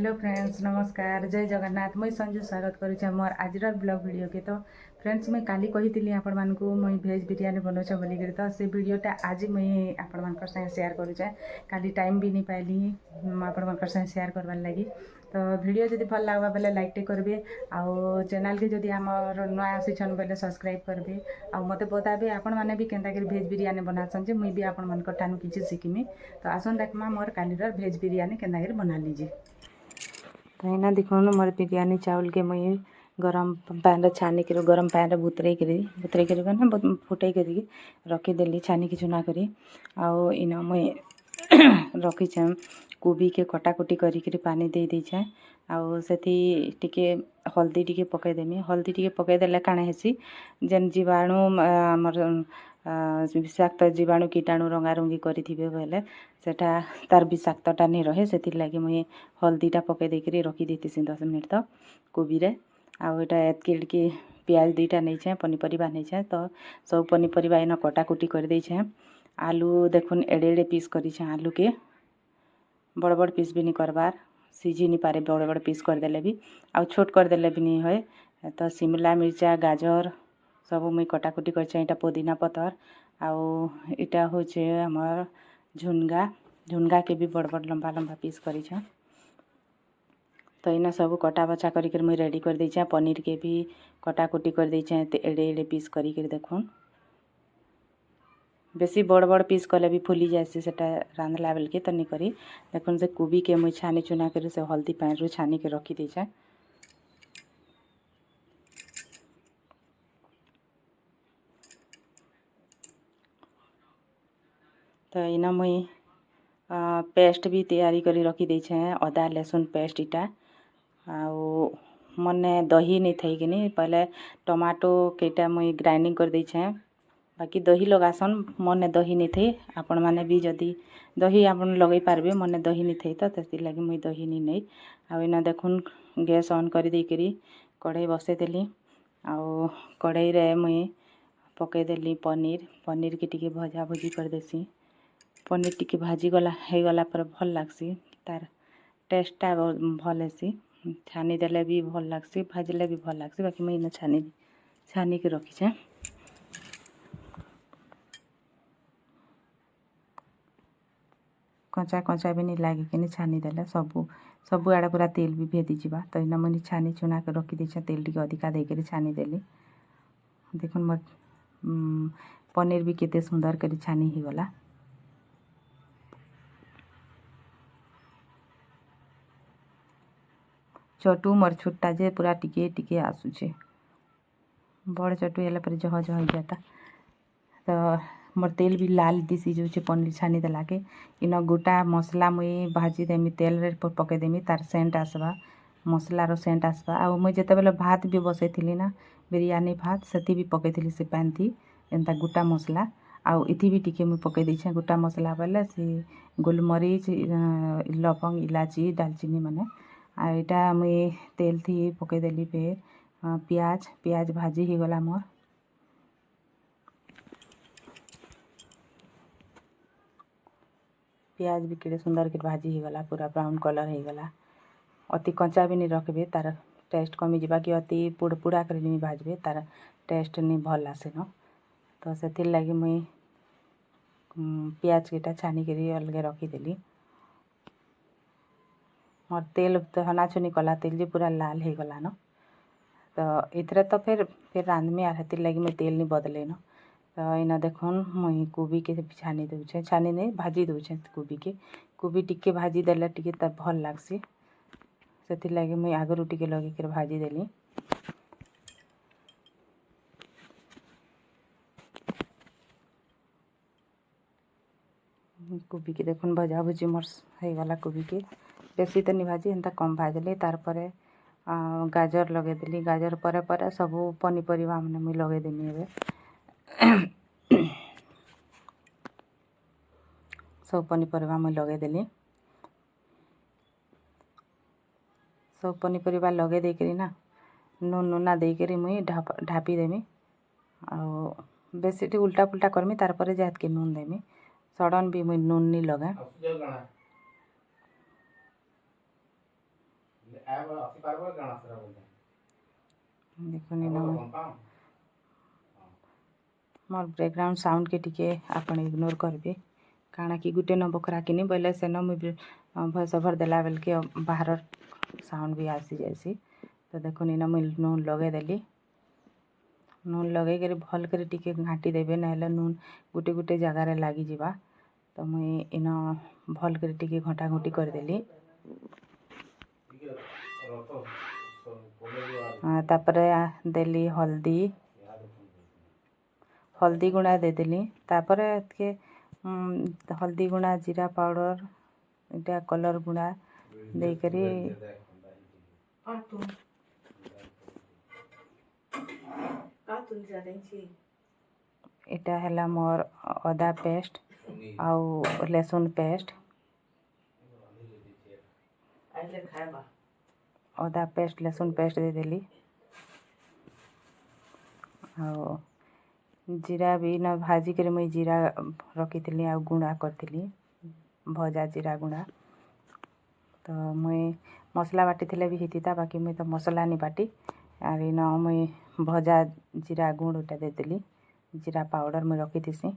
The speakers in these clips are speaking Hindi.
हेलो फ्रेंड्स, नमस्कार, जय जगन्नाथ। मुई संजू स्वागत करुचे मोर आजर ब्लॉग वीडियो के। तो फ्रेंड्स, मुई काली कही आपण मानकु मुई भेज बिरयानी बनाऊे बोलिक, तो से वीडियोटा आज मुई आपण मानकर संगे शेयर करुचे। काली टाइम भी नहीं पाइली आपण मानकर संगे शेयर करवार लगी। तो वीडियो जदि भल लगवा बेले लाइक टे करबे, आउ चैनल के जदि आमर नुआ आसीछन बेले सब्सक्राइब करबे, आउ मते बताबे आपण माने भी केनता कर भेज बिरयानी बनाछन जे मुई भी आपण मानकर ठानु किछि सिखिमी। तो आसन देखमा मोर कालीर भेज बिरयानी केनता कर बना लीजिए। तो इना देखो मोर बिरयानी चावल के मुई गरम पैन छानी कर गरम पैन बुतरे कर फुटे कर रखीदेली छानी की चुना करी। आउ इना मुई रखीचे कोबी के कटाकुटी करी पानी दे दीछे। आउ सेठी टिके हल्दी टिके पकईदेमी। हल्दी टिके पकईदेले काଣା हेसी जेन जीवाणु आमर विषाक्त जीवाणु कीटाणु रंगारंगी करें बेले सेटा तार विषाक्तटा नहीं रहे, से लगी मुई हल्दीटा पकई देकर रखी देती 10 मिनट तक कोबी रे। आउ एटा एतके प्याज दुईटा नहीं पनीपरिया नहीं, तो सब पनीपरिया इन कटाकुटी कर देछे। आलू देखुन एड़े एड़े पीस करी आलू के बड़ बड़ पीस भी नहीं करबार, सीझी नहीं पारे बड़ बड़ पीस करदेले भी, आउ छोट करदेले भी नहीं होए। तो शिमला मिर्चा गाजर सब मुई कटाकुटी कर पुदीना पतर, आउ इटा होचे हमर झुनगा के भी बड़ बड़ लंबा लंबा पीस करी। तो इना सब कटा बचा कर मुई रेडी कर देछे। पनीर के भी कटाकुटी कर देछे एड़े एड़े पीस करी देखुन। बेसी बड़ बड़ पीस कले भी फुली जाए सेटा रांधला बेल के तो नहीं करी। देखुन से कोबी के मुई छानी चुना कर से हल्दी पानी रू छानी के रखी देछे। तो इना मुई पेस्ट भी तैयारी करी रखी देछे, अदा लहसुन पेस्ट इटा। आउ मने दही नहीं थी कि पहले टमाटो केटा मुई ग्राइंडिंग कर देछे, बाकी दही लगासन मने दही नहीं थी। आपण माने भी जदि दही आपण लगे पारबे, मने दही नहीं थी तो लगी मुई दही नहीं। आउ इना देखुन गैस ऑन कर देकरी कढ़ई बसई देली। आउ कढ़ई रे मुई पकईदेली पनीर के टिके भजा भुजी कर देसी। पनीर टिके भाजी गला हो गला पर भल लगसी, तार टेस्टा भल हेसी। छानी देले भी भल लगसी, भाजले भी भल लगसी, बाकी मुई छानी के रखीछे। कचा कचा भी नहीं लगे कि छानी देले सबू आड़े पूरा तेल भी भेदी जावा। तो इना मुझे छानी चुना के रखी देछे, तेल टिके अधिका देकर छानी देली। देखुन मोर पनीर भी केते सुंदर कर छानी ही गला। चटू मोर छुट्टा जे पूरा टिके टिके आसुचे, बड़ चटू हेला पर जह जह जाता। तो मोर तेल भी लाल दिसी जाऊे पनीर छानी देला के। इन गोटा मसला मुई भाजी देमी, तेल रे पकई देमी, तार सेंट आसवा, मसलार सेंट आसवा। आ मुई जिते बेले भात भी बसई ना बिरयानी भात से भी पकई से पैन थी एंता गोटा मसला। आउ इथि भी टिके मुई पकई देछे गोटा मसला बेले से गोलमरीच लवंग इलायची दालचीनी माने। आ इटा मुई तेल थी पकई देली फिर पियाज भाजी ही गला मोर। पियाज भी केड़े सुंदर के भाजी ही गला, पूरा ब्राउन कलर ही गला। अति कच्चा भी नहीं रखबे, तार टेस्ट कमी जावा कि अति पुड़ा कर नहीं भाजबे, तार टेस्ट नहीं भल आसे न। तो से लगी मुई पियाज केटा छानी कर अलगे रखीदेली। मोर तेल तो हनाछुनी कला तेल जी पूरा लाल हो गला न। तो इतरे तो फिर रांधमी आर हेतिर लगी मुई तेल नहीं बदले न। तो इना देखुन मुई कोबी के छानी दूचे, छानी नहीं भाजी दूचे कोबी टिके भाजी देले टिके तब भल लागसी। से लगी मुई आगरू टिके लगे कर भाजी देली। कोबी के देखुन भजा भुजी मोर हो गला। कोबी के बेसी तो नहीं भाजी, एंता कम भाजली। तार परे गाजर लगे देली, गाजर परे परे सबू पनीपरिया माने मुई लगे देमी एबे। सब पनीपरिया मुई लगे देली। सब पनीपरिया लगे देकरी ना नून नुना देकरी मुई ढापी देमी। आउ बेसी उल्टा पुल्टा करमी, तार परे जात के नून देमी। सडन भी मुई नून नहीं लगा। देखुन मोर बैकग्राउंड साउंड के टिके आपण इग्नोर करबे काଣା कि गुटे न बखरा किनी बोले से न मुझे भॉइस ओवर देला बेल के बाहर साउंड भी आसी जासी। तो देखुन इन मुझे नून लगे देली नून लगे कर भल कर टिके घाटी देबे ना नून गुटे गुटे जगार लगी जिबा। तो मुई इन भल कर टिके घंटा घुटी कर देली। तापरे देली हल्दी गुणा दे देली तापरे के हल्दी गुणा जीरा पाउडर इटा कलर गुणा दे करी इटा हैला मोर अदा पेस्ट आउ लहसुन पेस्ट अदा पेस्ट लहसुन पेस्ट दे देली आउ जीरा भी न भाजी कर मुई जीरा रखी थी आ गुणा करती भजा जीरा गुणा। तो मुई मसला बाटी थे भी होता बाकी मुई तो मसला नहीं बाटी आर इन मुई भजा जीरा गुणटा देदेली जीरा पाउडर मुई रखी थी से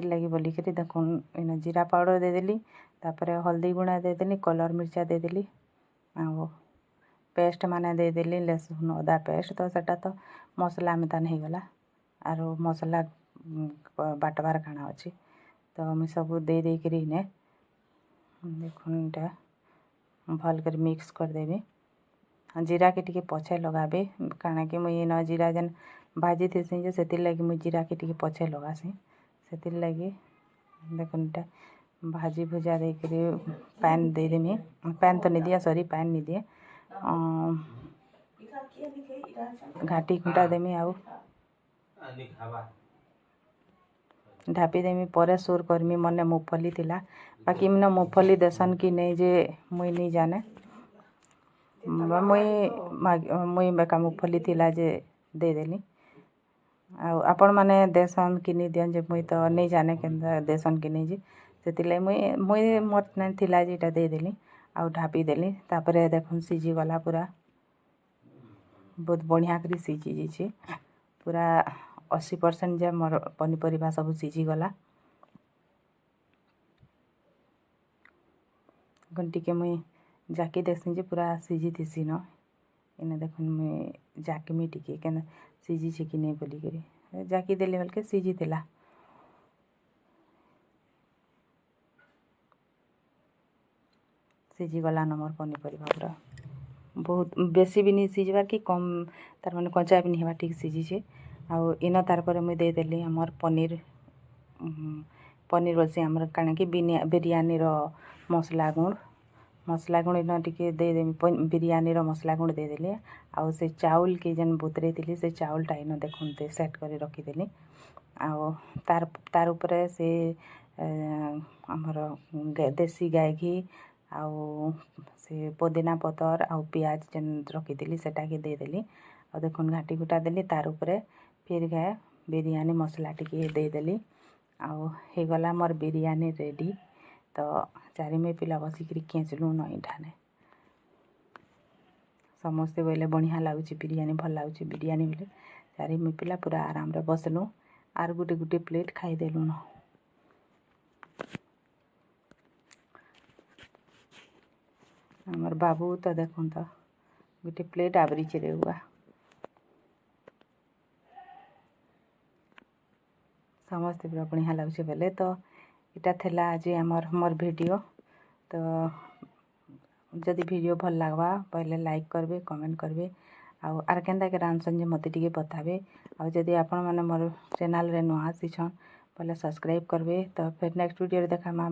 लगी बोलिकी देखुन इन जीरा पाउडर देदेली तापर हल्दी गुणा देदेली कलर मिर्चा देदेली आ पेस्ट माने देदेली लहसुन अदा पेस्ट। तो सेटा तो मसला में तान हो गला आर मसला बाटबार काଣା अच्छी तो मुझे सब दे देकरी ने देखुन इटा भल कर मिक्स करदेवी जीरा के टिके पछे लगाबे काଣା कि मुई न जीरा जेन भाजी थी से लगी मुई जीरा के टिके पछे लगासी से लगी देखुन इटा भाजी भुजा देकरी पैन दे देमी पैन तो नहीं दिया सॉरी पैन नहीं दिए घाटी खुंटा देमी आउ ढापी देमी पर सोर करमी मने मूंगफली थिला बाकी मन मूंगफली देसन कि नहीं जे मुई नहीं जाने मुई बेका मूंगफली थिला जे दे देली आपण माने देसन कि नहीं दियन जे मुई तो नहीं जाने के देसन कि नहीं जे से मुई मोर थिला जे इटा दे देली आउ ढापी देली तापरे देखुन सीझी गला पूरा बहुत बढ़िया करी सीझी जाइए पूरा 80% जे मोर पनीपरिया सब सीझी गला घंटी के मुई जाकी देखसी जे पूरा सीझी थीसी न इने देखुन मुई जाकीमी टिके के सीझी छे कि नहीं बोली करी जाकी देली बल्कि सीझी थिला सीझी गला न मोर पनीपरिया पूरा बहुत बेसी भी नहीं सीझबार कि कम तार माने कच्चा भी नहीं हवा ठीक सीझी छे आउ इन तार पर मुई दे देली हमर पनीर बोलसी हमर काଣା कि बिरयानी रो मसला गुण इन टिके दे देमी बिरयानी रो मसला गुण दे देली आउ से चाउल के जेन बुतरे थी से चाउलटा इन देखुन ते सेट कर रखीदेली आउ तार ऊपर से हमर देसी गाय घी आउ से पुदीना पतर आउ प्याज जेन रखीदेली सेटा के दे देली और देखुन घाटी गुटा देली तार ऊपर फिर गए बिरयानी मसला टिके दे देली आउ हे गला मोर बिरयानी रेडी। तो चारिमे पिला बसिक खेचलु न इठाने समस्ते बोले बढ़िया लगुच बिरयानी भल लगुच बिरयानी बोले चारिमे पिला पूरा आराम रे बसलु आर गुटे गुटे प्लेट खाईदेलु न हमर बाबू तो देखुन तो गोटे प्लेट आवरी रे हुआ समस्ते पूरा बढ़िया लगुच बोले। तो इटा थेला आज मोर वीडियो। तो जदि वीडियो भल लगवा पहले लाइक करबे कमेंट करबे आउ आर केंदा के रांधसन जे मते टिके बताबे आउ जदि आपण माने मोर चैनल रे नुआ आसीछन पहले सब्सक्राइब करबे। तो फिर नेक्स्ट वीडियो रे देखा बाय।